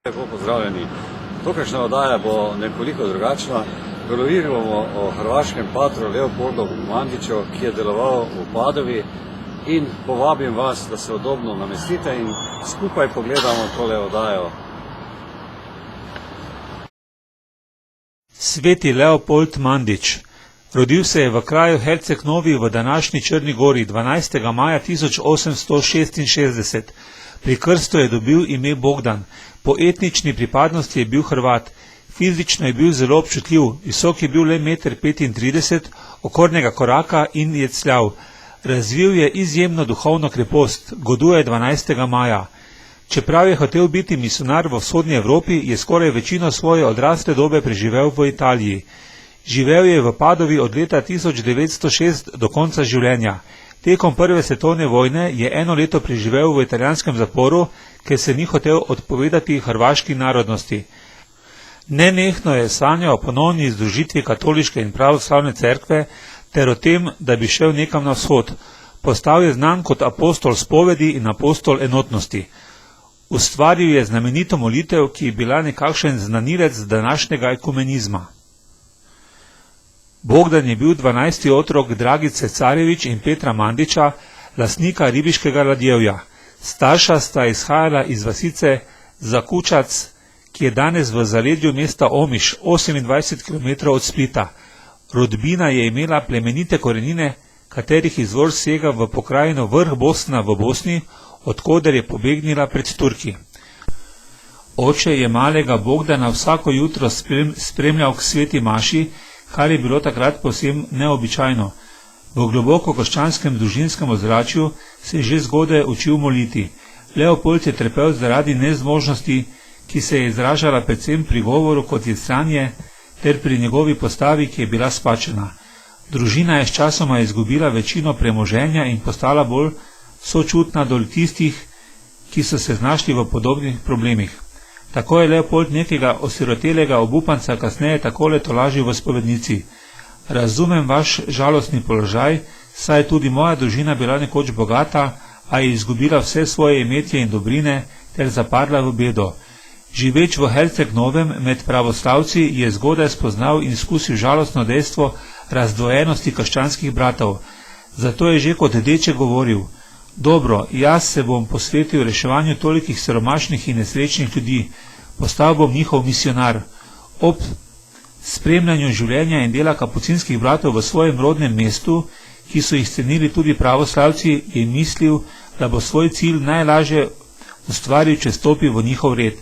Lepo pozdravljeni. Tokajšnja oddaja bo nekoliko drugačna. Govorili bomo o hrvaškem patru Leopoldu Mandiću, ki je deloval v Padovi, in povabim vas, da se udobno namestite in skupaj pogledamo tole oddajo. Sveti Leopold Mandić. Rodil se je v kraju Herceg Novi v današnji Črni Gori 12. maja 1866. Pri krstu je dobil ime Bogdan. Po etnični pripadnosti je bil Hrvat. Fizično je bil zelo občutljiv, visok je bil le 1,35 m, okornega koraka in je cljav. Razvil je izjemno duhovno krepost, goduje 12. maja. Čeprav je hotel biti misionar v vzhodnji Evropi, je skoraj večino svoje odrasle dobe preživel v Italiji. Živel je v Padovi od leta 1906 do konca življenja. Tekom prve svetovne vojne je eno leto preživel v italijanskem zaporu, ker se ni hotel odpovedati hrvaški narodnosti. Nenehno je sanjal o ponovni združitvi katoliške in pravoslavne cerkve ter o tem, da bi šel nekam na vzhod. Postal je znan kot apostol spovedi in apostol enotnosti. Ustvaril je znamenito molitev, ki je bila nekakšen znanilec današnjega ekumenizma. Bogdan je bil 12. otrok Dragice Carević in Petra Mandića, lastnika ribiškega ladjevja. Starša sta izhajala iz vasice Zakučac, ki je danes v zaledju mesta Omiš, 28 km od Splita. Rodbina je imela plemenite korenine, katerih izvor sega v pokrajino Vrh Bosna v Bosni, odkoder je pobegnila pred Turki. Oče je malega Bogdana vsako jutro spremljal k sveti maši, kar je bilo takrat povsem neobičajno. V globoko krščanskem družinskem ozračju se je že zgodaj učil moliti. Leopold je trpel zaradi nezmožnosti, ki se je izražala predvsem pri govoru kot jecanje, ter pri njegovi postavi, ki je bila spačena. Družina je sčasoma izgubila večino premoženja in postala bolj sočutna do tistih, ki so se znašli v podobnih problemih. Tako je Leopold nekega osirotelega obupanca kasneje takole tolažil v spovednici: razumem vaš žalostni položaj, saj je tudi moja družina bila nekoč bogata, a je izgubila vse svoje imetje in dobrine ter zapadla v bedo. Živeč v Herceg Novem med pravoslavci je zgodaj spoznal in izkusil žalostno dejstvo razdvojenosti krščanskih bratov. Zato je že kot deček govoril: dobro, jaz se bom posvetil reševanju tolikih siromašnih in nesrečnih ljudi, postal bom njihov misionar. Ob spremljanju življenja in dela kapucinskih bratov v svojem rodnem mestu, ki so jih cenili tudi pravoslavci, je mislil, da bo svoj cilj najlažje ustvaril, če stopi v njihov red.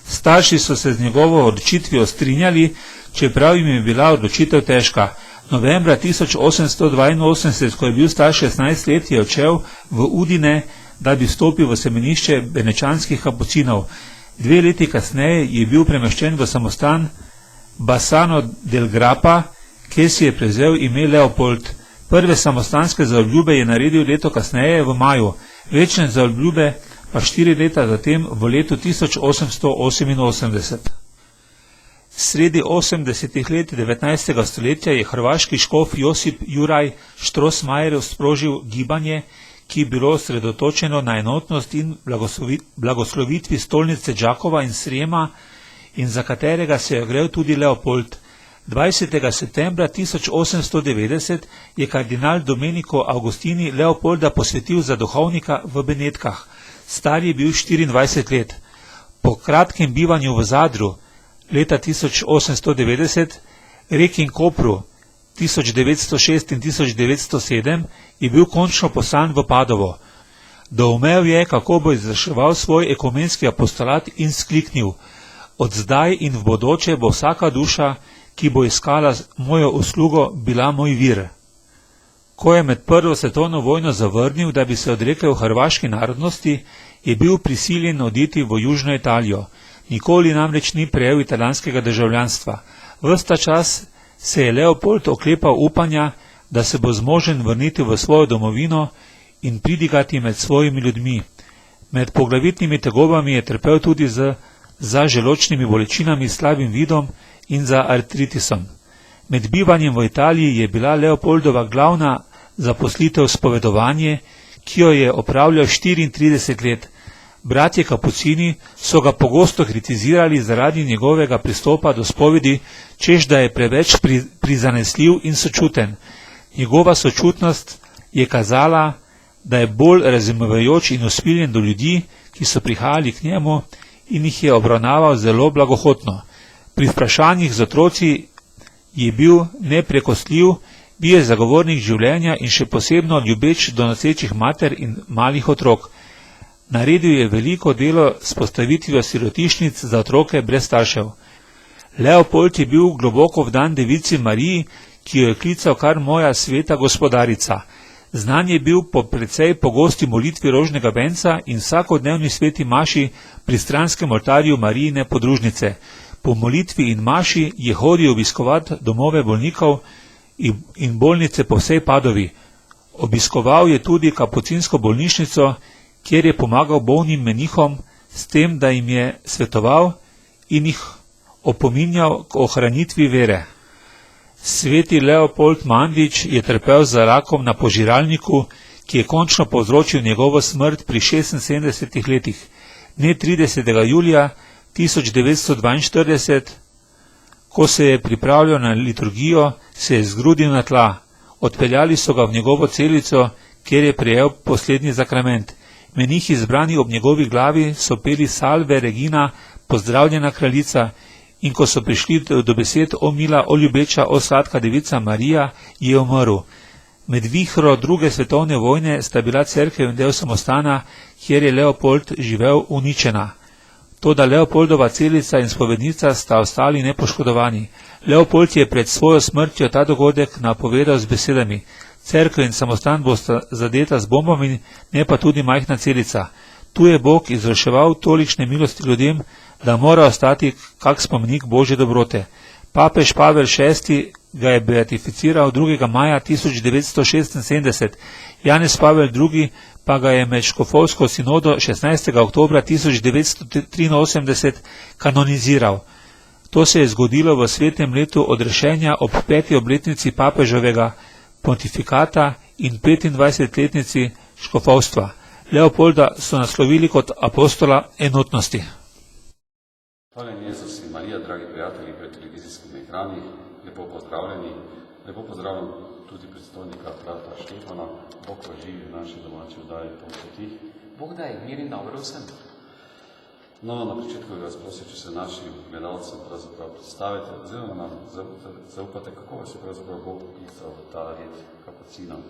Starši so se z njegovo odločitvijo strinjali, čeprav jim je bila odločitev težka. Novembra 1882, ko je bil star 16 let, je odšel v Udine, da bi vstopil v semenišče benečanskih kapucinov. 2 leti kasneje je bil premeščen v samostan Bassano del Grappa, kjer si je prevzel ime Leopold. Prve samostanske zaobljube je naredil leto kasneje v maju, večne zaobljube pa 4 leta zatem v letu 1888. Sredi 80. let 19. stoletja je hrvaški škof Josip Juraj Strossmayer sprožil gibanje, ki je bilo osredotočeno na enotnost in blagoslovitvi stolnice Đakova in Srijema in za katerega se je ogrel tudi Leopold. 20. septembra 1890 je kardinal Domenico Agostini Leopolda posvetil za duhovnika v Benetkah. Star je bil 24 let. Po kratkem bivanju v Zadru leta 1890, Reki in Kopru 1906 in 1907 je bil končno poslan v Padovo. Doumel je, kako bo izvrševal svoj ekumenski apostolat in skliknil: od zdaj in v bodoče bo vsaka duša, ki bo iskala mojo uslugo, bila moj vir. Ko je med prvo svetovno vojno zavrnil, da bi se odrekel hrvaški narodnosti, je bil prisiljen oditi v južno Italijo. Nikoli namreč ni prejel italijanskega državljanstva. Ves ta čas se je Leopold oklepal upanja, da se bo zmožen vrniti v svojo domovino in pridigati med svojimi ljudmi. Med poglavitnimi tegobami je trpel tudi za želodčnimi bolečinami, slabim vidom in za artritisom. Med bivanjem v Italiji je bila Leopoldova glavna zaposlitev spovedovanje, ki jo je opravljal 34 let. Bratje kapucini so ga pogosto kritizirali zaradi njegovega pristopa do spovedi, češ da je preveč prizanesljiv in sočuten. Njegova sočutnost je kazala, da je bolj razumevajoč in usmiljen do ljudi, ki so prihajali k njemu, in jih je obravnaval zelo blagohotno. Pri vprašanjih z otroci je bil neprekostljiv, bil je zagovornik življenja in še posebno ljubeč do nosečih mater in malih otrok. Naredil je veliko delo s postavitvijo sirotišnic za otroke brez staršev. Leopold je bil globoko vdan devici Mariji, ki jo je klical kar moja sveta gospodarica. Znan je bil po precej pogosti molitvi rožnega venca in vsakodnevni sveti maši pri stranskem oltarju Marijine podružnice. Po molitvi in maši je hodil obiskovati domove bolnikov in bolnice po vsej Padovi. Obiskoval je tudi kapucinsko bolnišnico, kjer je pomagal bolnim menihom s tem, da jim je svetoval in jih opominjal k ohranitvi vere. Sveti Leopold Mandič je trpel za rakom na požiralniku, ki je končno povzročil njegovo smrt pri 76 letih. Dne 30. julija 1942, ko se je pripravljal na liturgijo, se je zgrudil na tla. Odpeljali so ga v njegovo celico, kjer je prejel poslednji zakrament. Menihi zbrani ob njegovi glavi so peli Salve Regina, pozdravljena kraljica, in ko so prišli do besed o mila, o ljubeča, o sladka devica Marija, je umrl. Med vihro druge svetovne vojne sta bila cerkev in del samostana, kjer je Leopold živel, uničena. Toda Leopoldova celica in spovednica sta ostali nepoškodovani. Leopold je pred svojo smrtjo ta dogodek napovedal z besedami: cerkev in samostan bosta zadeta z bombami, ne pa tudi majhna celica. Tu je Bog izvrševal tolikšne milosti ljudem, da mora ostati kak spomenik Božje dobrote. Papež Pavel VI ga je beatificiral 2. maja 1976, Janez Pavel II pa ga je med škofovsko sinodo 16. oktobra 1983 kanoniziral. To se je zgodilo v svetem letu odrešenja ob 5. obletnici papeževega pontifikata in 25-letnici škofovstva. Leopolda so naslovili kot apostola enotnosti. Hvala Jezus in Marija, dragi prijatelji pred televizijskimi ekrani, lepo pozdravljeni. Lepo pozdravljam tudi predstojnika brata Štefana. Bog vas živi v naši domači oddaji po poti. Bog daj, mir in dobro vsem. No, na začetku bi vas prosil, če se našim gledalcem pravzaprav predstavite, oziroma nam zaupate, kako vas je pravzaprav Bog poklical v ta red kapucinov.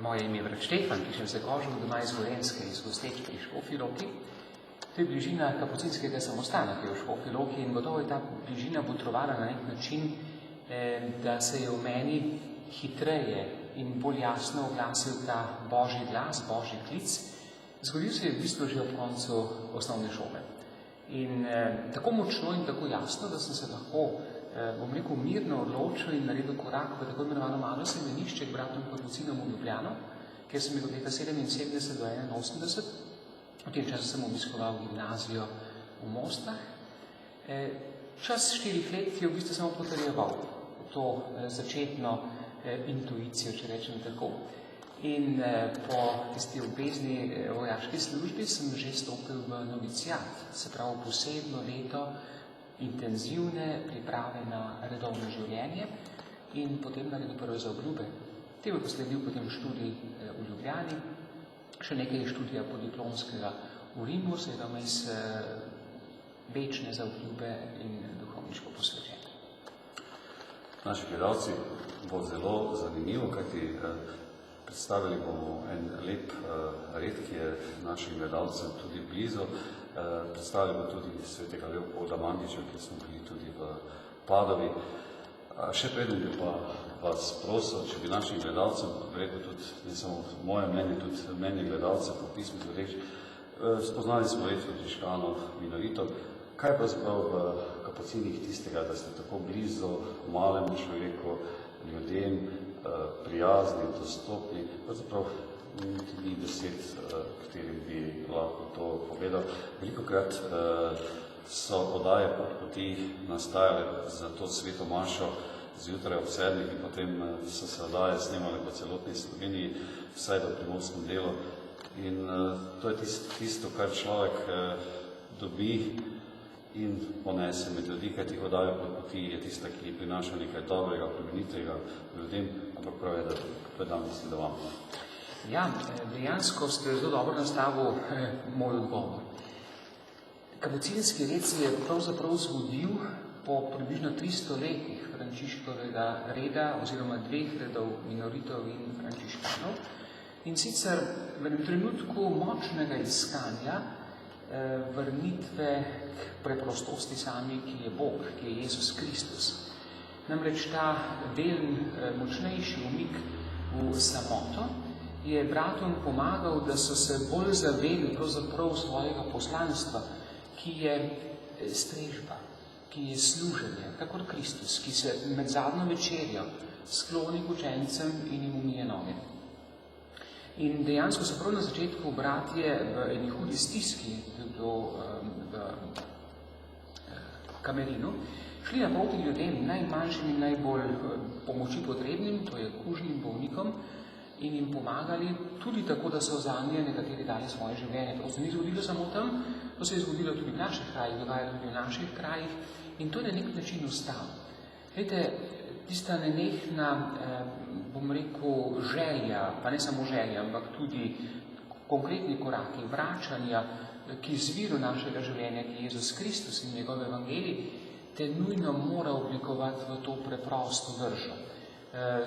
Moje ime je brat Štefan, pišem se kožem doma iz Gorenjske, iz Gostečke, iz Škofje Loki. To je bližina kapucinskega samostana, ki je v Škofji Loki, in gotovo je ta bližina botrovala na nek način, da se je v meni hitreje in bolj jasno oglasil ta Božji glas, Božji klic. Zgodil se je v bistvu že ob koncu osnovne šole. In tako močno in tako jasno, da sem se lahko, bom rekel, mirno odločil in naredil korak v tako imenovano malo semenišče k bratom kapucinom v Ljubljano, kjer sem bil od leta 77 do 81. V tem času sem obiskoval gimnazijo v Mostah. Čas 4 let je v bistvu samo potrjeval to začetno intuicijo, če rečem tako. In po tisti obvezni vojaški službi sem že stopil v novicijat, se pravi posebno leto intenzivne priprave na redovno življenje in potem naredil prve zaobljube. Temu je posledil potem študij v Ljubljani, še nekaj študija podiplomskega v Rimu, seveda vmes večne zaobljube in duhovniško posvećenje. Naši gledalci bo zelo zanimivo, kajti predstavili bomo en lep red, ki je našim gledalcem tudi blizu. Predstavili bomo tudi svetega Leopolda Mandiča, ki smo bili tudi v Padovi. Še preden bi pa vas prosil, če bi našim gledalcem, verjetno tudi, ne samo moje mnenje, tudi mnenje gledalcev po pismu reč, spoznali smo red frančiškanov minorito. Kaj pravzaprav v kapucinih tistega, da ste tako blizu malemu človeku, ljudem, prijazni, dostopni, pravzaprav niti ni besed, katerim bi lahko to povedal. Velikokrat so oddaje pod poti nastajale za to sveto mašo zjutraj ob 7 in potem so se oddaje snemale po celotni Sloveniji, vsaj v primorskem delu. In to je tisto, kar človek dobi in ponese med ljudi, kaj ti hodajo po poti, je tista, ki prinaša nekaj dobrega, plemenitega ljudem, ampak prav je, da predam mislim, da vam. Ja, dejansko ste zelo dobro nastavil moj odgovor. Kapucinski red se je pravzaprav zgodil po približno 300 letih Frančiškovega reda oziroma dveh redov minoritov in frančiškanov. In sicer v enem trenutku močnega iskanja vrnitve k preprostosti sami, ki je Bog, ki je Jezus Kristus. Namreč ta delen močnejši umik v samoto je bratom pomagal, da so se bolj zavedli pravzaprav svojega poslanstva, ki je strežba, ki je služenje, kakor Kristus, ki se med zadnjo večerjo skloni k učencem in jim umije noge. In dejansko so prav na začetku bratje v eni hudi stiski, v Kamerinu, šli naproti ljudem, najmanjšim in najbolj pomoči potrebnim, to je kužnim bolnikom, in jim pomagali tudi tako, da so zanje nekateri dali svoje življenje. To se ni zgodilo samo tam, to se je zgodilo tudi v naših krajih, dogaja tudi v naših krajih in to je na nek način ostalo. Vete, tista nenehna, bom rekel, želja, pa ne samo želja, ampak tudi konkretni koraki vračanja k izviru našega življenja, ki je Jezus Kristus in njegov evangelij, te nujno mora oblikovati v to preprosto držo.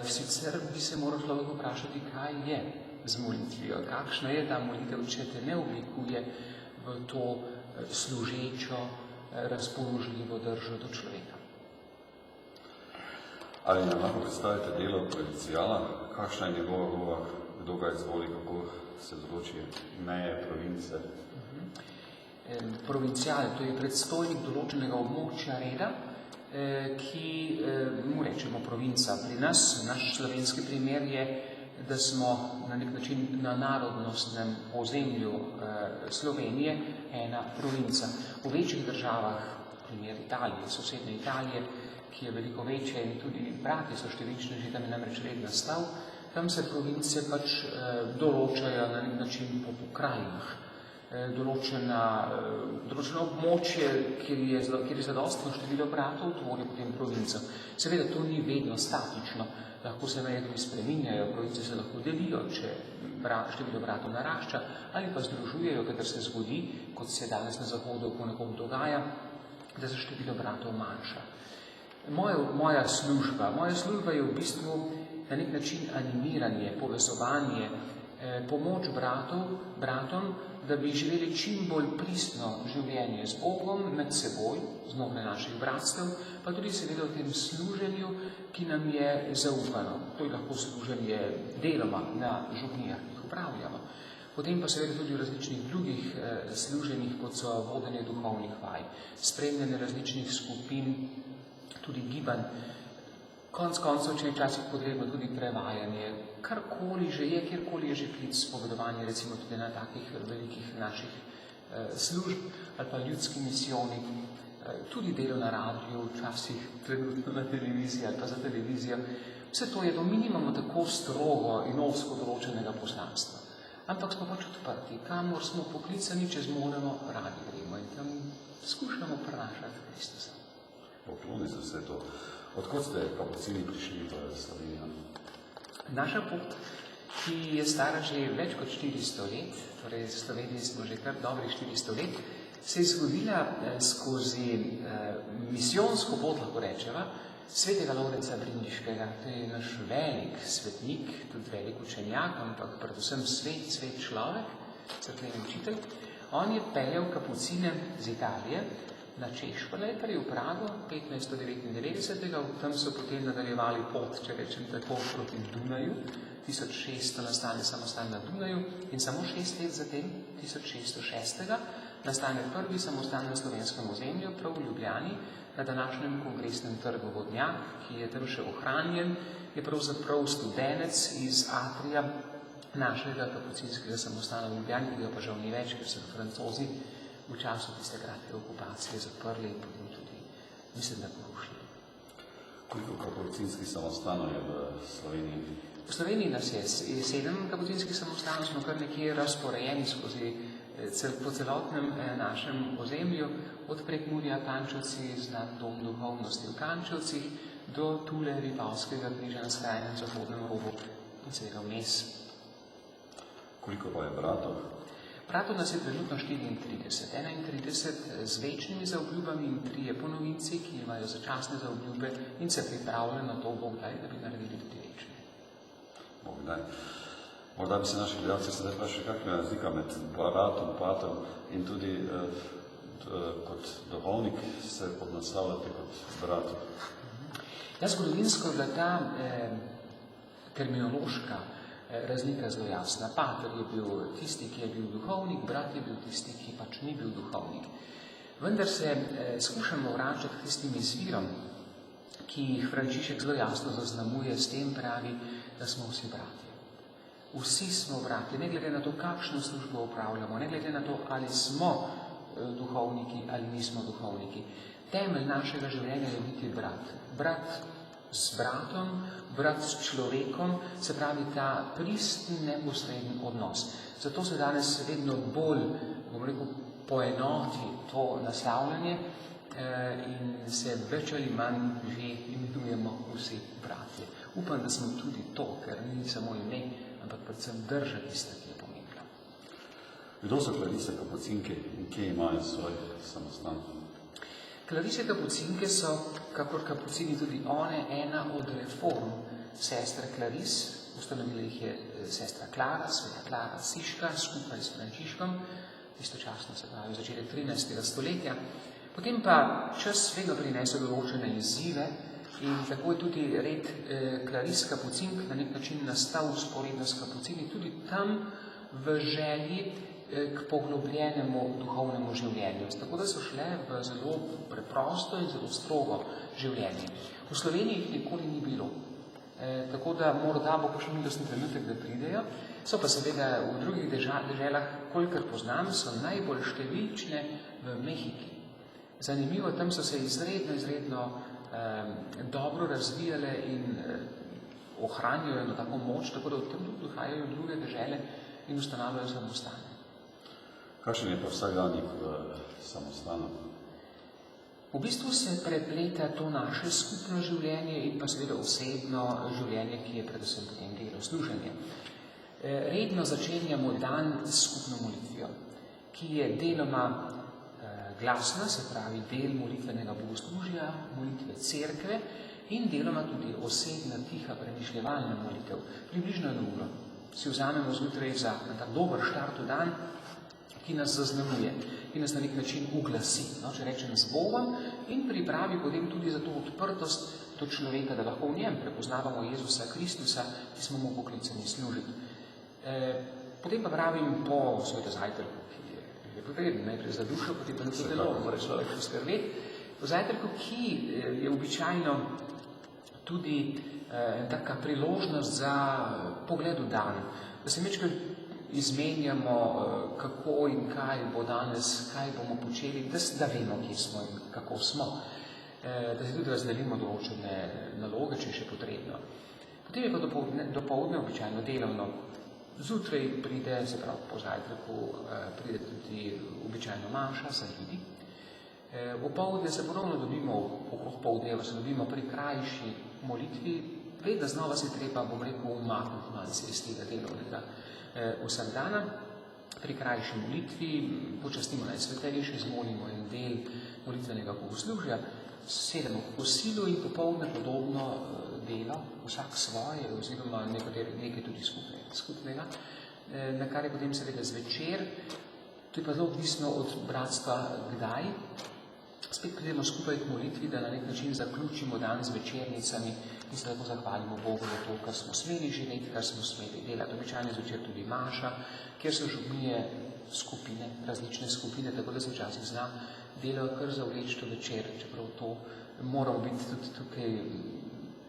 Sicer bi se moral človek vprašati, kaj je z molitvijo, kakšna je ta molitev, če te ne oblikuje v to služečo, razpoložljivo držo do človeka. Ali nam lahko predstavite delo provincijala, kakšna je njegova vloga, kdo ga izvoli, kako se določi meje province? Provincijal, to je predstojnik določenega območja reda, ki mu rečemo provinca. Pri nas, naš slovenski primer je, da smo na nek način na narodnostnem ozemlju Slovenije ena provinca. V večjih državah, primer Italije, sosednje Italije, ki je veliko večje in tudi brati so številčni, že tam je namreč red nastal, tam se province pač določajo na nek način po pokrajinah. Določeno območje, kjer je zadostno število bratov, tvori potem provinco. Seveda to ni vedno statično, lahko se meje tudi spreminjajo, province se lahko delijo, če število bratov narašča, ali pa združujejo, kadar se zgodi, kot se danes na Zahodu ponekod dogaja, da se število bratov manjša. Moja služba je v bistvu na nek način animiranje, povezovanje, pomoč bratom, da bi živeli čim bolj pristno življenje z Bogom, med seboj, znotraj naših bratstev, pa tudi seveda v tem služenju, ki nam je zaupano. To je lahko služenje deloma na župnijah, ki jih upravljamo. Potem pa seveda tudi v različnih drugih služenjih, kot so vodenje duhovnih vaj, spremljanje različnih skupin, tudi gibanj, konec koncev, če je včasih potrebno tudi prevajanje, karkoli že je, kjerkoli je že klic spovedovanje, recimo tudi na takih velikih naših služb, ali pa ljudski misijoni, tudi delo na radiju, včasih trenutno na televiziji ali pa za televizijo. Vse to je do minimuma tako strogo in ozko določenega poslanstva. Ampak smo pač odprti, kamor smo poklicani, če zmoremo, radi gremo in tam skušamo prenašati Kristusa. Pokloni za vse to. Odkot ste kapucini prišli v Slovenijo? Naša pot, ki je stara že več kot 400 let, torej v Sloveniji smo že kar dobrih 400 let, se je zgodila skozi misijonsko pot, lahko rečeva, svetega Lovreca Brindiškega. To je naš velik svetnik, tudi velik učenjak, ampak predvsem svet človek, cerkveni učitelj. On je peljal kapucine z Italije na Češko, najprej v Prago 1599, tam so potem nadaljevali pot, če rečem tako, proti Dunaju, 1600 nastane samostan na Dunaju in samo 6 let zatem, 1606. nastane prvi samostan na slovenskem ozemlju, prav v Ljubljani, na današnjem kongresnem trgu Vodnjak, ki je tam še ohranjen, je pravzaprav studenec iz atrija našega kapucinskega samostana v Ljubljani, ki ga pa žal ni več, ker so Francozi v času tiste kratke okupacije zaprli in potem tudi, mislim, da porušili. Koliko kapucinskih samostanov je v Sloveniji? V Sloveniji nas je 7 kapucinskih samostanov, smo kar nekje razporejeni skozi po celotnem našem ozemlju, od Prekmurja, Kančevci, znan dom duhovnosti v Kančevcih, do Tule, Vipavskega križa na skrajnem zahodnem robu in seveda vmes. Koliko pa je bratov? Bratov nas je trenutno 34, 31 z večnimi zaobljubami in 3 ponovinci, ki imajo začasne zaobljube in se pripravljajo na to, Bog daj, da bi naredili tudi večne. Bog daj. Morda bi se naši gledalci sedaj vprašali, kakšna je razlika med bratom, patrom in tudi kot duhovnik se podnastavljate kot bratov. Ja, zgodovinsko je bila ta terminološka razlika zelo jasna. Pater je bil tisti, ki je bil duhovnik, brat je bil tisti, ki pač ni bil duhovnik. Vendar se skušamo vračati k tistim izvirom, ki jih Frančišek zelo jasno zaznamuje, s tem pravi, da smo vsi brati. Vsi smo brati, ne glede na to, kakšno službo upravljamo, ne glede na to, ali smo duhovniki ali nismo duhovniki. Temelj našega življenja je biti brat. Brat s bratom, brat s človekom, se pravi ta pristen, neposreden odnos. Zato se danes vedno bolj, bom rekel, poenoti to naslavljanje in se več ali manj že imenujemo vsi bratje. Upam, da smo tudi to, ker ni samo ime, ampak predvsem drža tista, ki je pomembna. Kdo so klarice kapucinke in kje imajo svoj samostan? Klarice kapucinke so, kakor kapucini tudi one, ena od reform sestre Klaris. Ustanovila jih je sestra Klara, sveta Klara Siška, skupaj s Frančiškom, istočasno se pravi začetek 13. stoletja. Potem pa čas vedno prinese določene izzive in tako je tudi red Klaris kapucink na nek način nastal vzporedno s kapucini tudi tam v želji k poglobljenemu duhovnemu življenju. Tako da so šle v zelo preprosto in zelo strogo življenje. V Sloveniji jih nikoli ni bilo. Tako da morda bo kakšen milostni trenutek, da pridejo. So pa seveda v drugih deželah, kolikor poznam, so najbolj številčne v Mehiki. Zanimivo, tam so se izredno dobro razvijale in ohranjajo eno tako moč, tako da od tem tudi prihajajo druge dežele in ustanavljajo samostane. Kakšen je pa vsakdanjik v samostanu? V bistvu se prepleta to naše skupno življenje in pa seveda osebno življenje, ki je predvsem potem delo, služenje. Redno začenjamo dan s skupno molitvijo, ki je deloma glasna, se pravi del molitvenega bogoslužja, molitve cerkve in deloma tudi osebna, tiha, premišljevalna molitev. Približno 1 uro si vzamemo zjutraj za tak dober štart v dan, ki nas zaznamuje, ki nas na nek način uglasi, če rečem z Bogom, in pripravi potem tudi za to odprtost do človeka, da lahko v njem prepoznavamo Jezusa Kristusa, ki smo mu poklicani služiti. Potem pa pravim po svojto zajtrku, ki je potreben najprej za dušo, potem pa na to telo, mora človek poskrbeti. Po zajtrku, ki je običajno tudi taka priložnost za pogled v dan, da se večkrat izmenjamo, kako in kaj bo danes, kaj bomo počeli, da vemo, kje smo in kako smo, da se tudi razdelimo določene naloge, če je še potrebno. Potem je pa dopoldne običajno delovno. Zjutraj pride, se pravi po zajtrku, pride tudi običajno maša za ljudi. Opoldne se ponovno dobimo, okrog poldneva se dobimo pri krajši molitvi, vedno znova se treba, bom rekel, umakniti malce iz tega delovnega vsakdana. Pri krajši molitvi počastimo Najsvetejše, izmolimo en del molitvenega bogoslužja, sedemo v kosilu in popoldne podobno delo, vsak svoje, oziroma nekaj tudi skupnega, na kar je potem seveda zvečer. To je pa zelo odvisno od bratstva kdaj. Spet pridemo skupaj k molitvi, da na nek način zaključimo dan z večernicami in se tako zahvalimo Bogu za to, kar smo smeli živeti, kar smo smeli delati. Običajno zvečer tudi maša, kjer so župnije skupine, različne skupine, tako da se včasih zna delo kar zavleči to večer, čeprav to moramo biti tudi tukaj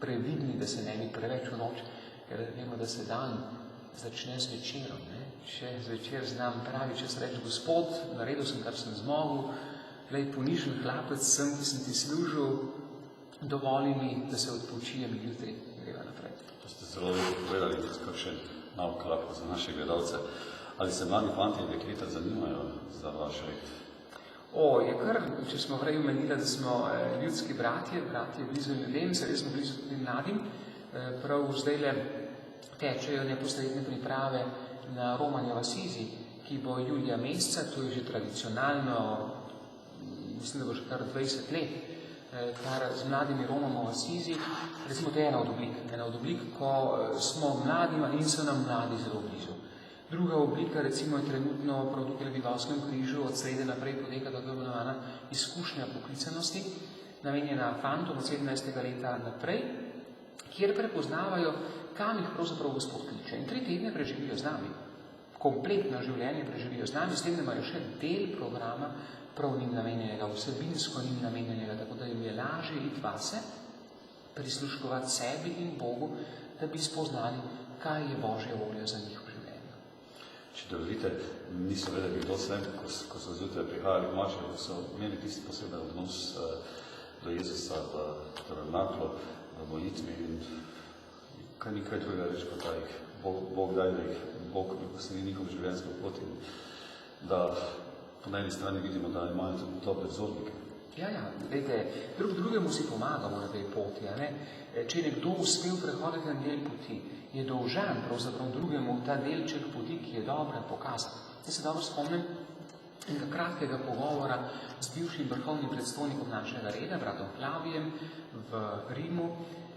previdni, da se ne bi preveč v noč, ker vemo, da se dan začne z večerom. Če zvečer znam pravi čas reči, Gospod, naredil sem, kar sem zmogel, glej, ponižen hlapec sem, ki sem ti služil, dovoli mi, da se odpočijem in jutri greva naprej. To ste zelo lepo povedali, kakšen nauk lahko za naše gledalce. Ali se mladi fanti in dekleta zanimajo za vaš red? Je kar, če smo prej omenili, da smo ljudski bratje blizu ljudem, seveda smo blizu tudi mladim. Prav zdajle tečejo neposredne priprave na romanje v Asizi, ki bo julija meseca, to je že tradicionalno, mislim, da bo že kar 20 let, kar z mladimi romamo v Asizi. Recimo, to je ena od oblik, ko smo mladima in so nam mladi zelo blizu. Druga oblika, recimo, je trenutno prav tukaj v Vipavskem križu od srede naprej poteka tako imenovana izkušnja poklicanosti, namenjena fantom od 17. leta naprej, kjer prepoznavajo, kam jih pravzaprav Gospod kliče. In 3 tedne preživijo z nami. Kompletno življenje preživijo z nami, s tem, da imajo še del programa prav njim namenjenega, vsebinsko njim namenjenega, tako da jim je lažje iti vase, prisluškovati sebi in Bogu, da bi spoznali, kaj je Božja volja za njih v življenju. Če dovolite, niso vedeli, kdo sem, ko so zjutraj prihajali v Mačevo, ko so imeli tisti poseben odnos do Jezusa v tabernaklu, v molitvi in kaj nikaj drugega reči, kot da jih Bog daj, da jih Bog posledi njihov življenjsko pot in da po eni strani vidimo, da imajo tudi dobre vzornike. Ja, gledajte, drugemu si pomagamo na tej poti, a ne? Če je nekdo uspel prehoditi na del poti, je dolžan pravzaprav drugemu ta delček poti, ki je dobra, pokazati. Zdaj se dobro spomnim enega kratkega pogovora z bivšim vrhovnim predstojnikom našega reda, bratom Klavijem v Rimu.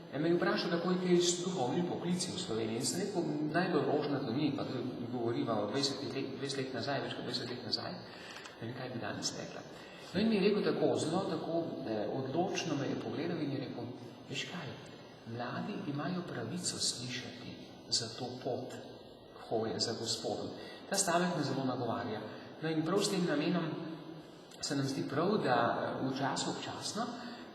Me je vprašal, kako je kaj s duhovnim poklici v Sloveniji. In sem rekel, najbolj rožnato ni, pa tudi govoriva o 20 let nazaj, več kot 20 let nazaj, ne vem, kaj bi danes rekla. No in mi je rekel tako, zelo tako odločno me je pogledal in je rekel, veš kaj, mladi imajo pravico slišati za to pot hoje za Gospodom. Ta stavek me zelo nagovarja. No in prav s tem namenom se nam zdi prav, da v času občasno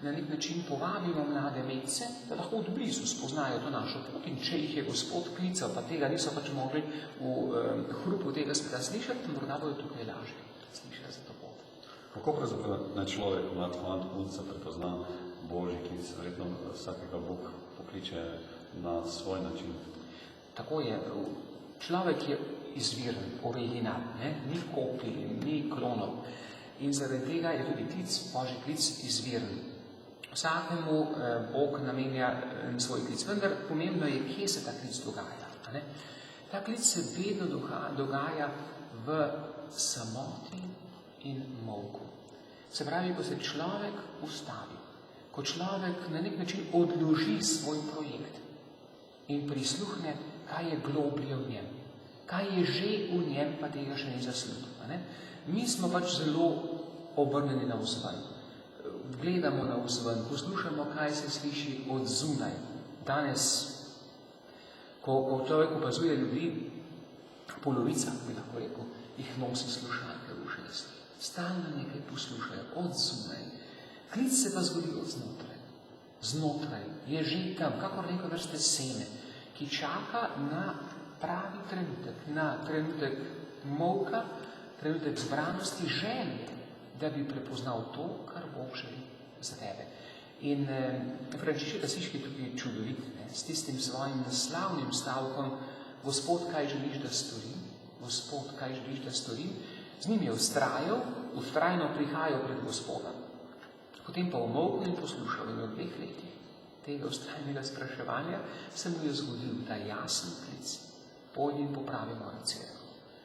na nek način povabimo mlade medse, da lahko od blizu spoznajo to našo pot in če jih je Gospod klical, pa tega niso pač mogli v hrupu tega sveta slišati, morda bojo tukaj lažje slišati za to pot. Kako pravzaprav naj človek, mlad fant, punca prepozna Božji klic, verjetno vsakega Bog pokliče na svoj način? Tako je. Človek je izviren, original, ni kopij, ni klonov. In zaradi tega je tudi klic, Božji klic izviren. Vsakemu Bog namenja svoj klic, vendar pomembno je, kje se ta klic dogaja. Ta klic se vedno dogaja v samoti in molku. Se pravi, ko se človek ustavi, ko človek na nek način odloži svoj projekt in prisluhne, kaj je globlje v njem, kaj je že v njem, pa tega še ni zaslužil. Mi smo pač zelo obrnjeni na vzven. Gledamo na vzven, poslušamo, kaj se sliši od zunaj. Danes, ko človek opazuje ljudi, polovica, bi lahko rekel, jih nosi slušalke v ušesih. Stalno nekaj poslušajo od zunaj. Klic se pa zgodi od znotraj. Znotraj je že tam, kakor neka vrste seme, ki čaka na pravi trenutek, na trenutek molka, trenutek zbranosti, želje, da bi prepoznal to, kar Bog želi za tebe. In Frančišek Asiški je tukaj čudovit, s tistim svojim naslavnim stavkom Gospod, kaj želiš, da storim? Gospod, kaj želiš, da storim? Z njim je vztrajno prihajal pred Gospoda. Potem pa umolknil in poslušal in v 2 letih tega vztrajnega spraševanja se mu je zgodil ta jasen klic. Pojdi in popravi mojo cerkev.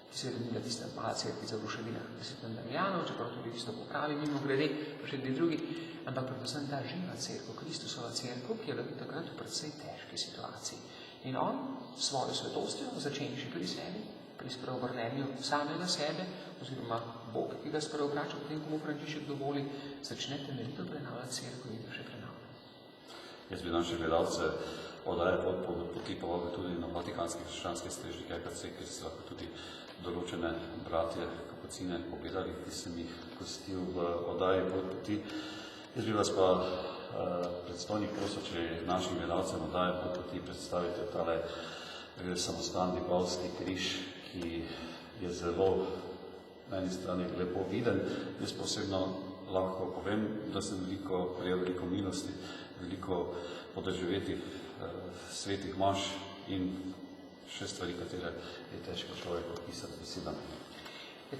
Ki se je bila tista mala cerkvica v ruševinah Svetega Damjana, čeprav tudi tisto popravi, mimo grede, pa še drugi, ampak predvsem ta živa cerkev, Kristusova cerkev, ki je bila takrat v predvsej težki situaciji. In on svojo svetostjo, začenši pri sebi, pri spreobrnenju samega sebe, oziroma Bog, ki ga spreobrača, potem, ko mu Frančišek dovoli, začne temeljito prenavljati cerkev in jo še prenavlja. Jaz bi naše gledalce oddaje poti povabil tudi na vatikanske krščanske strežnike, kjer se lahko tudi določene bratje kapocine pogledali, ki sem jih gostil v oddaji poti. Jaz bi vas pa predstojnik prosil, če našim gledalcem oddaje poti predstavite tale samostan Vipavski križ, ki je zelo na eni strani lepo viden. Jaz posebno lahko povem, da sem prijel veliko milosti, veliko podoživetih svetih maš in še stvari, katere je težko človek opisati besedami.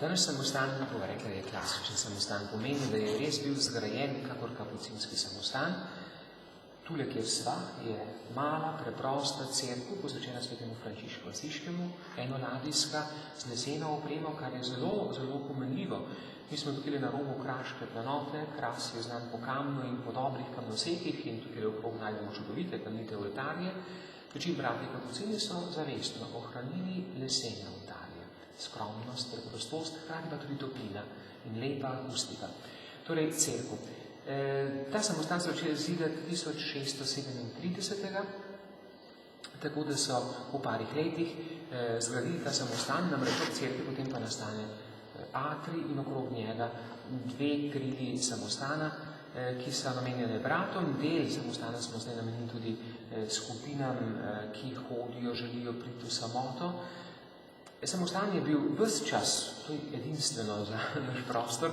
Danes samostan, kako rekla, je klasičen samostan, pomeni, da je res bil zgrajen kakor kapucinski samostan. Tule, kjer sva, je mala, preprosta cerkev, posvečena svetemu Frančišku Asiškemu, enoladijska, z leseno opremo, kar je zelo, zelo pomenljivo. Mi smo tukaj na robu kraške planote, Kras je znan po kamnu in po dobrih kamnosekih in tukaj okrog najdemo čudovite kamnite oltarje. Dočim brati kapucini so zavestno ohranili lesene oltarje. Skromnost, preprostost, hkrati pa tudi toplina in lepa akustika. Torej, cerkev. Ta samostan se začel zidati 1637, tako da so v parih letih zgradili ta samostan, namreč od cerkve potem pa nastane atrij in okrog njega dve krili samostana, ki so namenjene bratom. Del samostana smo zdaj namenili tudi skupinam, ki hodijo, želijo priti v samoto. Samostan je bil ves čas, to je edinstveno za naš prostor,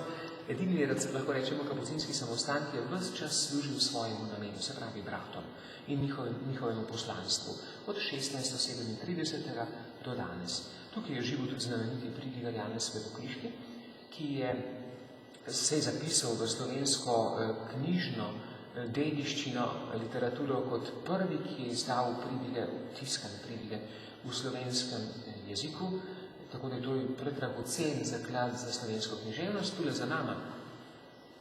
edini, lahko rečemo, kapucinski samostan, ki je ves čas služil svojemu namenu, se pravi bratom in njihovemu poslanstvu, od 1637. do danes. Tukaj je živel tudi znameniti pridigar Janez Svetokriški, ki se je zapisal v slovensko knjižno dediščino, literaturo kot prvi, ki je izdal pridige, tiskane pridige v slovenskem jeziku, tako da je to predragocen zaklad za slovensko književnost. Tule za nama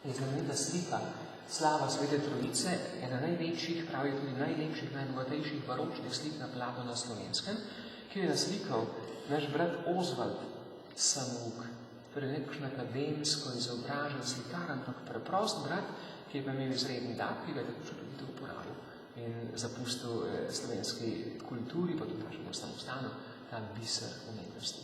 je znamenita slika slava Svete Trojice, ena največjih, pravi tudi najlepših, najbogatejših baročnih slik na platnu na slovenskem, ki je naslikal naš brat Osvald Samouk, torej nekakšen akademsko izobražen slikar, ampak preprost brat, ki je pa imel izredni dar, ki ga je tako čudovito uporabil in zapustil slovenski kulturi, pa tudi našemu samostanu, ta biser umetnosti.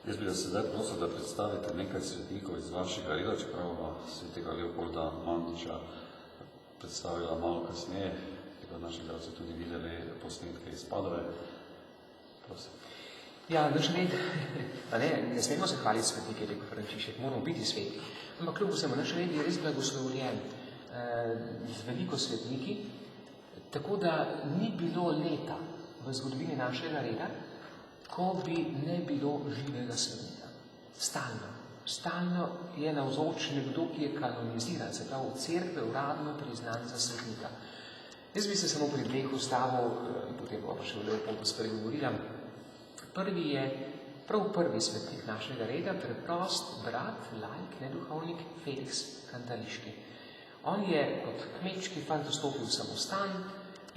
Jaz bi vas sedaj prosil, da predstavite nekaj svetnikov iz vašega reda, čeprav svetega Leopolda Mandiča predstavila malo kasneje, ki pa naši gledalci tudi videli posnetke iz Padove. Prosim. Ja, naš red, ne smemo se hvaliti svetnike, rekel Frančišek, moramo biti sveti. Ampak kljub vsemu, naš red je res blagoslovljen z veliko svetniki, tako da ni bilo leta v zgodovini našega reda, ko bi ne bilo živega svetnika. Stalno je navzoč nekdo, ki je kanoniziran, se pravi v cerkve uradno priznan za svetnika. Jaz bi se samo pri dveh ustavil, potem pa še v Leopoldu spregovorila. Prvi je prav prvi svetnik našega reda, preprost brat, laik, neduhovnik, Felix Kantališki. On je kot kmečki fant vstopil v samostan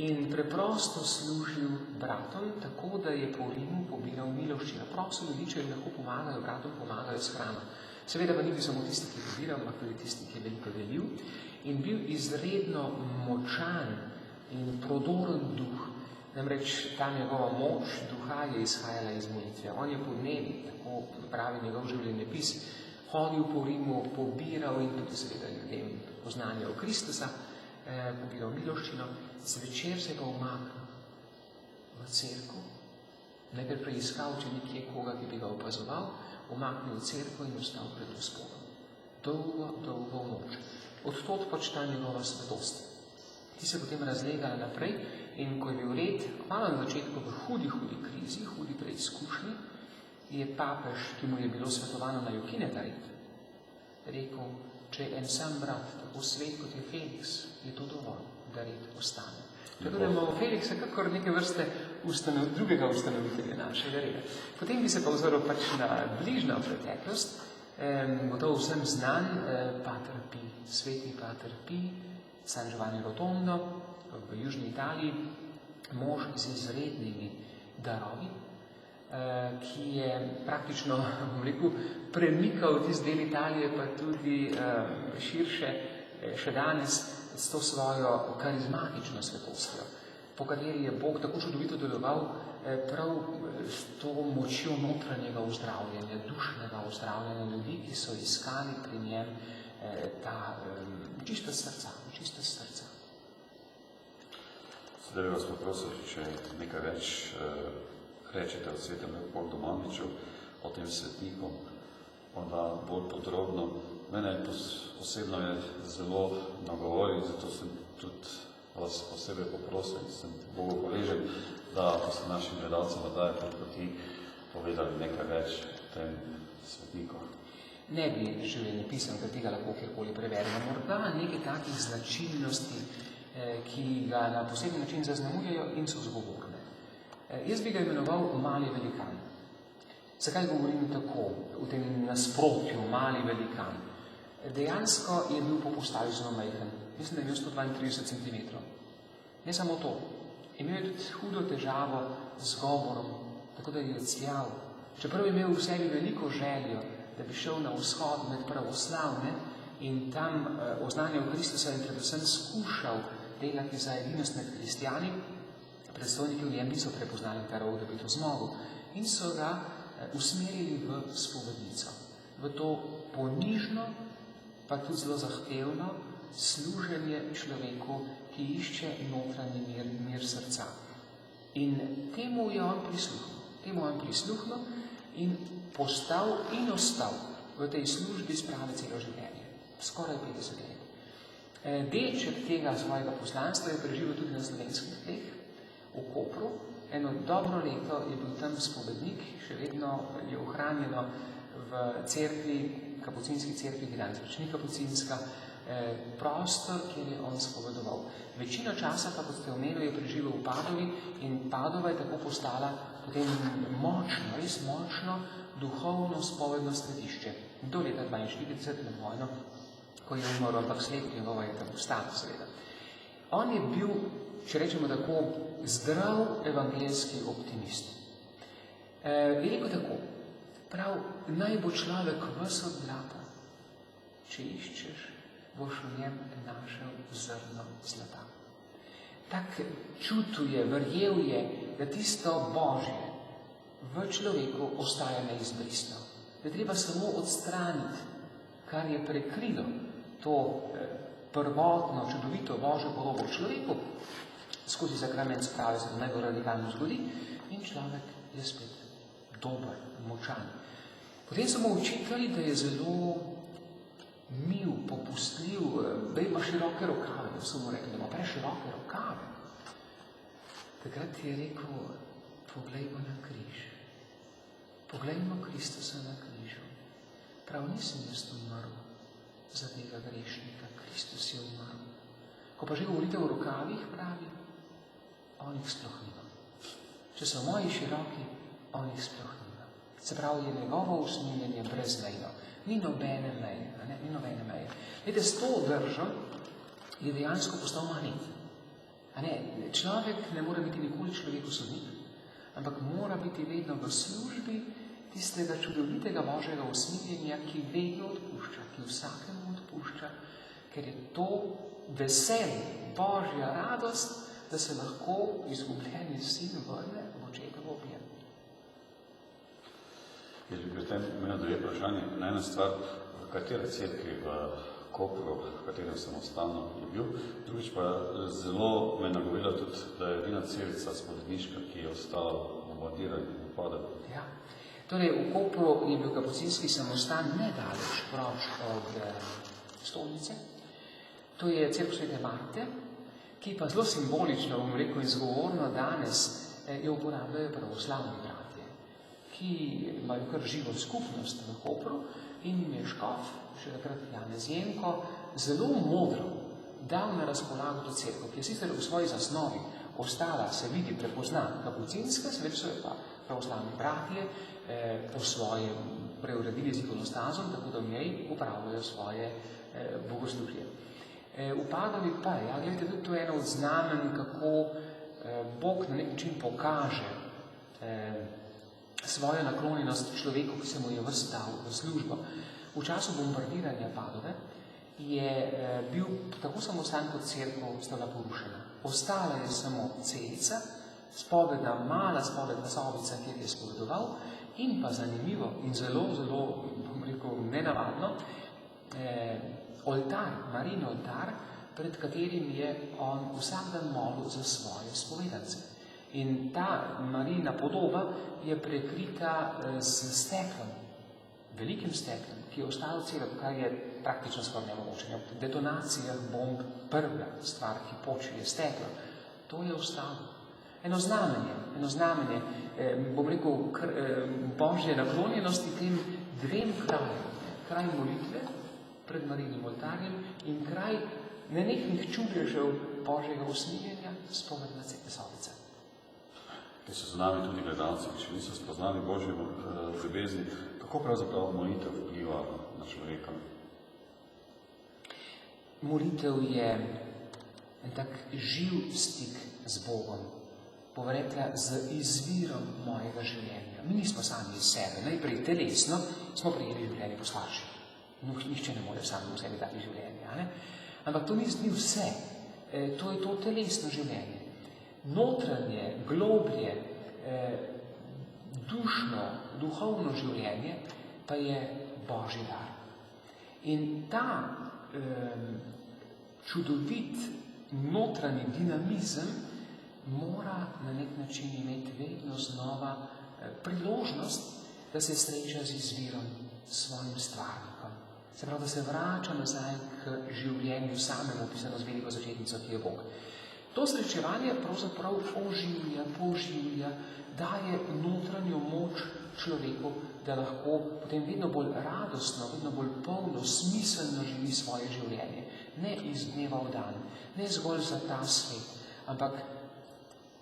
in preprosto služil bratom, tako da je po Rimu pobiral miloščino. Prosil ljudi, če jim lahko pomagajo, bratom pomagajo s hrano. Seveda pa ni bil samo tisti, ki je pobiral, ampak tudi tisti, ki je veliko delil in bil izredno močan in prodoren duh. Namreč ta njegova moč duha je izhajala iz molitve. On je po dnevi, tako pravi njegov življenjepis, hodil po Rimu, pobiral in tudi seveda ljudem poznanje o Kristusa, pobiral miloščino, zvečer se pa umaknil v cerkev, najprej preiskal, če nekje koga, ki bi ga opazoval, umaknil v cerkev in ostal pred Gospodom. Dolgo noč. Odtod pač ta njegova svetost, ki se potem razlegala naprej in ko je bil red, malo na začetku v hudi krizi, hudi preizkušnji, je papež, ki mu je bilo svetovano na ukineta red, rekel, če je en sam brat, tako svet kot je Felix, je to dovolj, da red ostane. Tako da imamo Felixa kakor neke vrste drugega ustanovitelja našega reda. Potem bi se pa ozoril pač na bližnjo preteklost, gotovo vsem znan Pater Pij, sveti Pater Pij, San Giovanni Rotondo v južni Italiji, mož z izrednimi darovi, ki je praktično, bom rekel, premikal tisti del Italije, pa tudi širše še danes s to svojo karizmatično svetostjo, po kateri je Bog tako čudovito deloval prav s to močjo notranjega ozdravljanja, dušnega ozdravljanja ljudi, ki so iskali pri njem ta čista srca. Sedaj bi vas poprosil, če nekaj več rečete o svetem Leopoldu Mandiču, o tem svetniku, morda bolj podrobno, Mene osebno je zelo nagovoril, zato sem tudi vas posebej poprosil in sem Bogu hvaležen, da ste našim gledalcem Oddaje Pot poti povedali nekaj več o tem svetniku. Ne bi življenje pisem, ker tega lahko kjerkoli preverimo. Morda nekaj takih značilnosti, ki ga na poseben način zaznamujejo in so zgovorne. Jaz bi ga imenoval mali velikan. Zakaj govorim tako, v tem nasprotju, mali velikan? Dejansko je bil po postavi zelo majhen. Mislim, da je imel 132 cm. Ne samo to. Imel je tudi hudo težavo z govorom, tako da je cvjal. Čeprav je imel v sebi veliko željo, da bi šel na vzhod med pravoslavne in tam oznanjal Kristusa in predvsem skušal delati za edinost med kristjani, predstojniki v njem niso prepoznali ta rov, da bi to zmogel, in so ga usmerili v spovednico, v to ponižno, pa tudi zelo zahtevno služenje človeku, ki išče notranji mir srca. In temu je on prisluhnil in postal in ostal v tej službi sprave celo življenje, skoraj 50 let. Delček tega svojega poslanstva je preživel tudi na slovenskih tleh, v Kopru. Eno dobro leto je bil tam spovednik, še vedno je ohranjeno v cerkvi, kapucinski cerkvi, ki danes več ni kapucinska, prostor, kjer je on spovedoval. Večino časa, kako ste omenili, je preživel v Padovi in Padova je tako postala potem močno, res močno duhovno spovedno središče. Do leta 1942 med vojno, ko je umrl, ampak sled njegova je tam ostala, seveda. On je bil, če rečemo tako, zdrav evangeljski optimist. Je rekel tako, prav, naj bo človek ves od blata, če iščeš, boš v njem našel zrno zlata. Tak čutuje, verjel je, da tisto Božje v človeku ostaja neizbrisno. Da treba samo odstraniti, kar je prekrilo to prvotno, čudovito Božjo podobo v človeku, skozi sakrament sprave se to najbolj radikalno zgodi in človek je spet dober, močan. Potem so mu učitali, da je zelo mil, popustljiv, da ima široke rokave, da so mu rekli, da ima preširoke rokave. Takrat je rekel, poglejmo na križ. Poglejmo Kristusa na križu. Prav nisem jaz umrl za tega grešnika, Kristus je umrl. Ko pa že govorite o rokavih, pravi, on jih sploh nima. Če so moji široki, on jih sploh nima. Se pravi, je njegovo usmiljenje brezmejno. Ni nobene meje, ni nobene meje. Glede, s to držo je dejansko postal magnet. Človek ne mora biti nikoli človeku sodnik, ampak mora biti vedno v službi tistega čudovitega Božjega usmiljenja, ki vedno odpušča, ki vsakemu odpušča, ker je to veselje, Božja radost, da se lahko izgubljeni sin vrne v očetovo objem. Jaz bi pri tem imel dve vprašanje. Na ena stvar, v kateri cerkvi v Kopru, v katerem samostalno je bil. Drugič pa zelo me nagovila tudi, da je edina celica spovedniška, ki je ostala bombardirana in upadala. Ja. Torej, v Kopru je bil kapucinski samostan nedaleč proč od stolnice. To je cerkev Svete Marte, ki pa zelo simbolično, bom rekel, in zgovorno danes jo uporabljajo pravoslavni bratje, ki imajo kar živo skupnost v Kopru in jim je škof, še takrat Janez Jenko, zelo modro dal na razpolago to cerkev, ki je sicer v svoji zasnovi ostala, se vidi, prepozna kapucinska, seveda so jo pa pravoslavni bratje po svoje preuredili z ikonostasom, tako da v njej upravljajo svoje bogoslužje. V Padovi pa, gledajte, tudi to je eno od znamen, kako Bog na nek način pokaže svojo naklonjenost človeku, ki se mu je vrstal v službo. V času bombardiranja Padove je bil tako samostan kot cerkev stala porušena. Ostala je samo celica, spovedna, mala spovedna sobica, kjer je spovedoval, in pa zanimivo in zelo, bom rekel, nenavadno, oltar, Marijin oltar, pred katerim je on vsak dan molil za svoje spovedance. In ta Marijina podoba je prekrita z steklom. velikim steklom, ki je ostalo celo, kar je praktično skoraj nemogoče. V detonacijah bomb prva stvar, ki počuje steklo, to je ostalo. Eno znamenje, bom rekel, božje naklonjenosti tem dvem krajem. Kraj molitve pred Marijinem oltarjem in kraj nenehnih čudežev božjega usmiljenja spovedna sobica. Ki so z nami tudi gledalci, ki še niso spoznali Božje ljubezni, kako pravzaprav molitev vpliva na človeka? Molitev je en tak živ stik z Bogom, povedala z izvirom mojega življenja. Mi nismo sami iz sebe, najprej telesno smo prijeli življenje po starših. Nihče ne more sami v sebi dati življenja. Ne? Ampak to ni vse. To je to telesno življenje. Notranje, globlje, dušno, duhovno življenje pa je Božji dar. In ta čudovit notranji dinamizem mora na nek način imeti vedno znova priložnost, da se sreča z izvirom, svojim stvarnikom. Se pravi, da se vrača nazaj k življenju samemu, pisano z veliko začetnico, ki je Bog. To srečevanje pravzaprav poživlja, daje notranjo moč človeku, da lahko potem vedno bolj radostno, vedno bolj polno, smiselno živi svoje življenje. Ne iz dneva v dan, ne zgolj za ta svet, ampak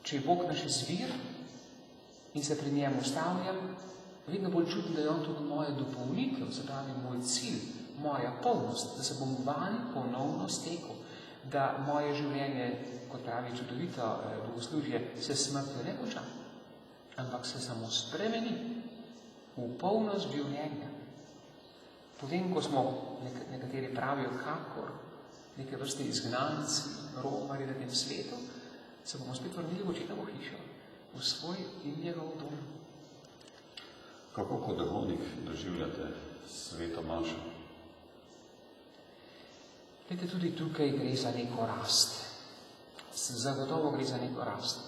če je Bog naš izvir in se pri njem ustavljam, vedno bolj čutim, da je on tudi moja dopolnitev, se pravi moj cilj, moja polnost, da se bom vanj ponovno stekel, da moje življenje, kot pravi čudovito bogoslužje, se smrtjo ne konča, ampak se samo spremeni v polnost življenja. Potem, ko smo, nekateri pravijo, kakor neke vrste izgnanci, romarji na tem svetu, se bomo spet vrnili v očetovo hišo, v svoj in njegov dom. Kako kot duhovnik doživljate sveto mašo? Glede, tudi tukaj gre za neko rast. Zagotovo gre za neko rast.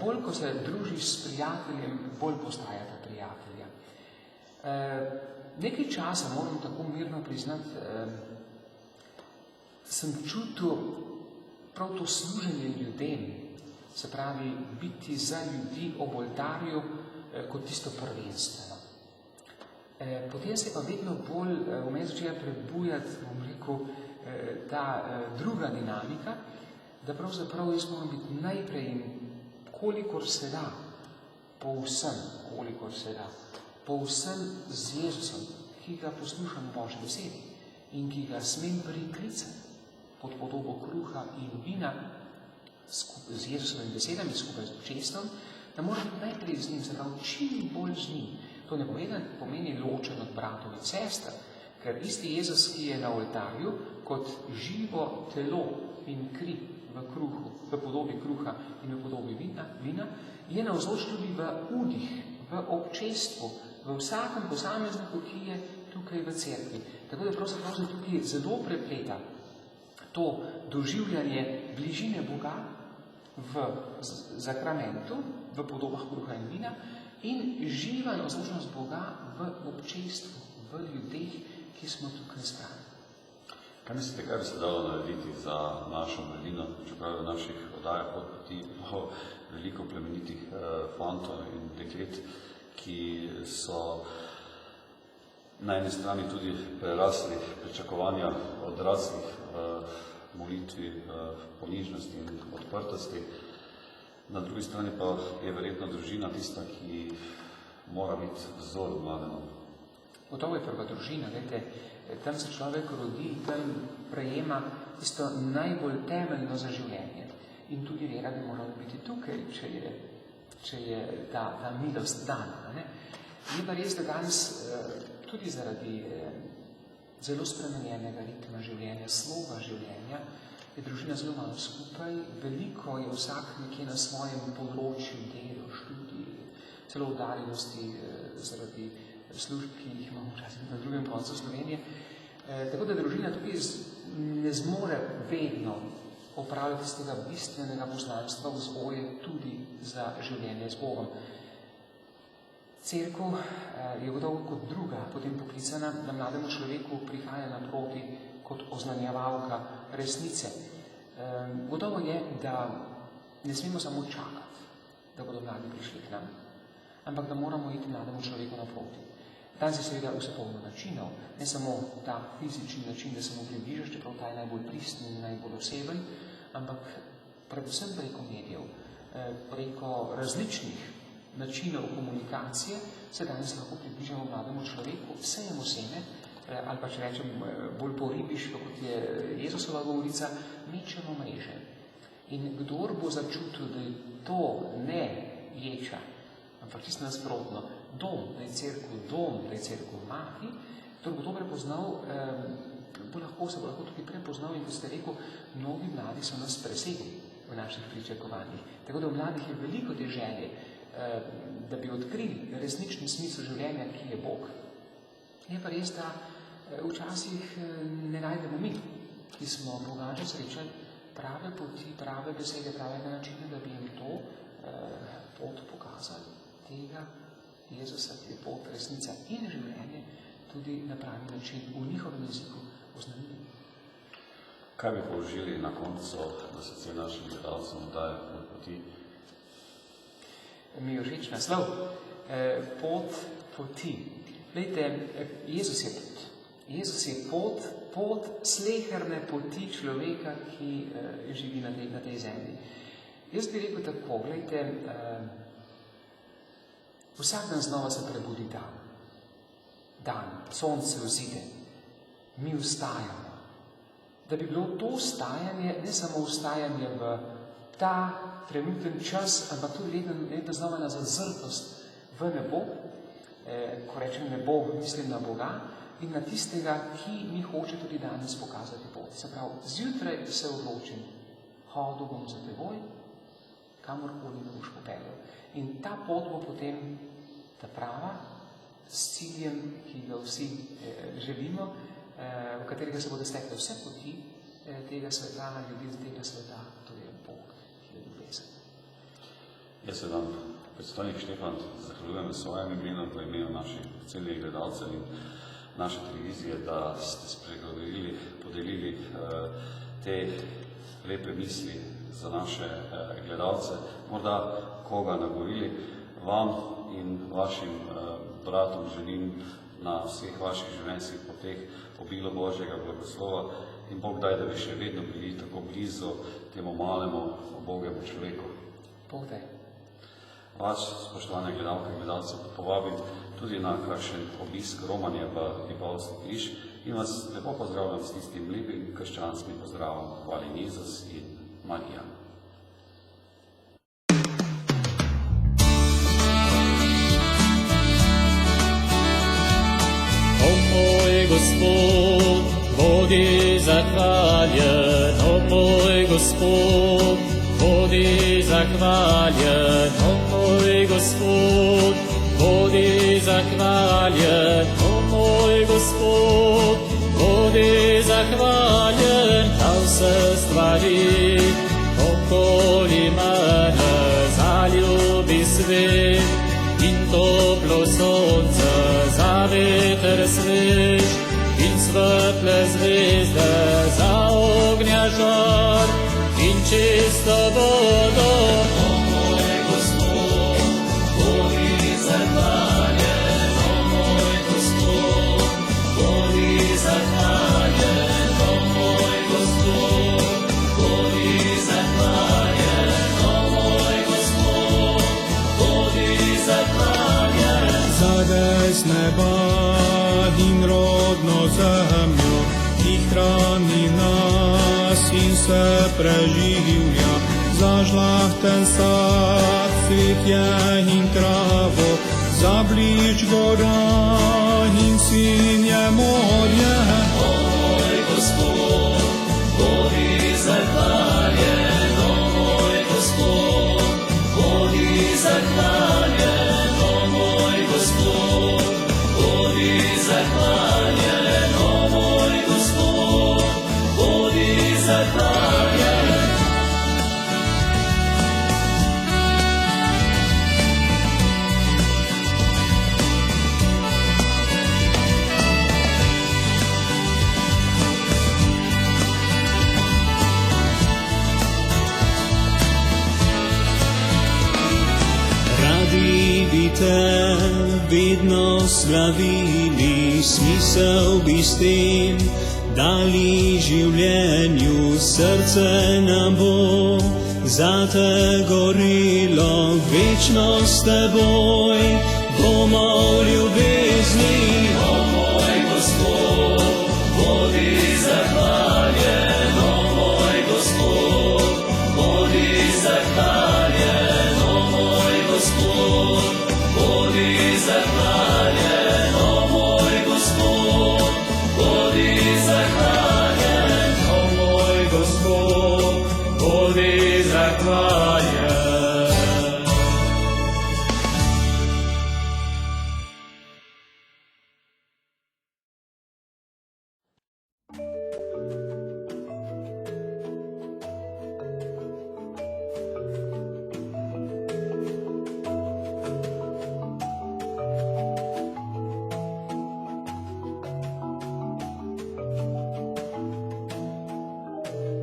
Bolj, ko se družiš s prijateljem, bolj postajata prijatelja. Nekaj časa, moram tako mirno priznati, sem čutil prav to služenje ljudem, se pravi biti za ljudi ob oltarju kot tisto prvenstveno. Potem se pa vedno bolj v meni začela prebujati, bom rekel, ta druga dinamika, da pravzaprav jaz moram biti najprej in kolikor se da, povsem z Jezusom, ki ga poslušam v Božji besedi in ki ga smem priklicati pod podobo kruha in vina z Jezusovimi besedami, skupaj z občestvom, da moram biti najprej z njim, se pravi čim bolj z njim. To ne pomeni ločen od bratov in sester, ker isti Jezus, ki je na oltarju kot živo telo in kri v kruhu, v podobi kruha in v podobi vina, je navzoč tudi v udih, v občestvu, v vsakem posamezniku, ki je tukaj v cerkvi. Tako da pravzaprav se tukaj zelo prepleta to doživljanje bližine Boga v zakramentu, v podobah kruha in vina in živa navzočnost Boga v občestvu, v ljudeh, ki smo tukaj zbrani. Kaj mislite, kaj bi se dalo narediti za našo mladino, čeprav v naših oddajah Pot poti veliko plemenitih fantov in deklet, ki so na eni strani tudi prerasli pričakovanja odraslih v molitvi, ponižnosti in odprtosti. Na drugi strani pa je verjetno družina tista, ki mora biti vzor mlademu. Gotovo je prva družina, gledajte, tam se človek rodi, tam prejema tisto najbolj temeljno za življenje. In tudi vera bi morala biti tukaj, če je ta milost dana. Ne? Je pa res, da danes tudi zaradi zelo spremenjenega ritma življenja, sloga življenja, je družina zelo malo skupaj, veliko je vsak nekje na svojem področju, delo, študij, celo oddaljenosti zaradi služb, ki jih imamo včasih na drugem koncu Slovenije. Tako da družina tukaj ne zmore vedno opravljati z tega bistvenega poslanstva vzgoje tudi za življenje z Bogom. Cerkev je gotovo kot druga potem poklicana, da mlademu človeku prihaja naproti kot oznanjevalka resnice. Gotovo je, da ne smemo samo čakati, da bodo mladi prišli k nam, ampak da moramo iti mlademu človeku naproti. Danes je seveda vse polno načinov, ne samo ta fizični način, da se mu približaš, čeprav ta je najbolj pristen in najbolj oseben, ampak predvsem preko medijev, preko različnih načinov komunikacije se danes lahko približamo mlademu človeku, sejemo seme, ali pa če rečem bolj po ribiško, kot je Jezusova govorica, mečemo mreže. In kdor bo začutil, da je to ne ječa, ampak čisto nasprotno, dom, da je cerkev mati, kdor bo to prepoznal, se bo lahko tudi prepoznal in kot ste rekel, mnogi mladi so nas presegli v naših pričakovanjih. Tako da v mladih je veliko te želje, da bi odkrili resnični smisel življenja, ki je Bog. Je pa res, da včasih ne najdemo mi, ki smo Boga že srečali, prave poti, prave besede, pravega načina, da bi jim to pot pokazali, tega Jezusa, ki je pot, resnica in življenje, tudi na pravi način v njihovem jeziku oznanili. Kaj bi položili na koncu, da se vsem našim gledalcem daje poti? Mi je všeč naslov. Pot poti. Glejte, Jezus je pot. Jezus je pot sleherne poti človeka, ki živi na tej zemlji. Jaz bi rekel tako, glejte, vsak dan znova se prebudi dan, sonce vzide, mi vstajamo. Da bi bilo to vstajanje, ne samo vstajanje v ta trenuten čas, ampak tudi vedno znova na zazrtost v nebo, ko rečem nebo, mislim na Boga, in na tistega, ki mi hoče tudi danes pokazati pot. Se pravi, zjutraj se odločim, hodil bom za teboj, kamorkoli me boš popeljal. In ta pot bo potem ta prava, s ciljem, ki ga vsi želimo, v katerega se bodo stekle vse poti tega sveta, ljudi z tega sveta, to je Bog, ki je ljubezen. Jaz se vam, predstavnik Štefan, zahvaljujem v svojem imenu, v imenu naših celih gledalcev in naše televizije, da ste spregovorili, podelili te lepe misli za naše gledalce, morda koga nagovorili. Vam in vašim bratom želim na vseh vaših življenjskih poteh obilo Božjega blagoslova in Bog daj, da bi še vedno bili tako blizu temu malemu ubogemu človeku. Bog daj. Vas, spoštovane gledalke in gledalce, povabim tudi na kakšen obisk romanja v Vipavski križ in vas lepo pozdravljam s tistim lepim krščanskim pozdravom. Hvali Jezus in Marija. Gospod, bodi zahvaljen, o moj Gospod, bodi zahvaljen, o moj Gospod, bodi zahvaljen, o moj Gospod, bodi zahvaljen za vse stvari, okoli mene zaljubi svet in toplo sonce za veter svež in svetle zvezde za ognja žar in čisto vodo. O moj Gospod, bodi zahvaljen, o moj Gospod, bodi zahvaljen, o moj Gospod, bodi zahvaljen, o moj Gospod, bodi zahvaljen. Zadaj z neba in rodno zemljo, ki hrani nas in se preživlja. Za žlahten sad, cvetje in travo, za blič gora in sinje morje. O moj Gospod, bodi zahvaljen, o moj Gospod, bodi zahvaljen, o moj Gospod, bodi zahvaljen, o moj Gospod, bodi zahvaljen. te vedno slavili, smisel bi s tem dali življenju, srce nam bo zate gorilo, večno s teboj bomo v ljubezni. O moj Gospod, bodi zahvaljen, o moj Gospod, bodi zahvaljen, o moj Gospod, bodi zahvaljen, o moj Gospod, bodi zahvaljen, O moj Gospod, bodi zahvaljen.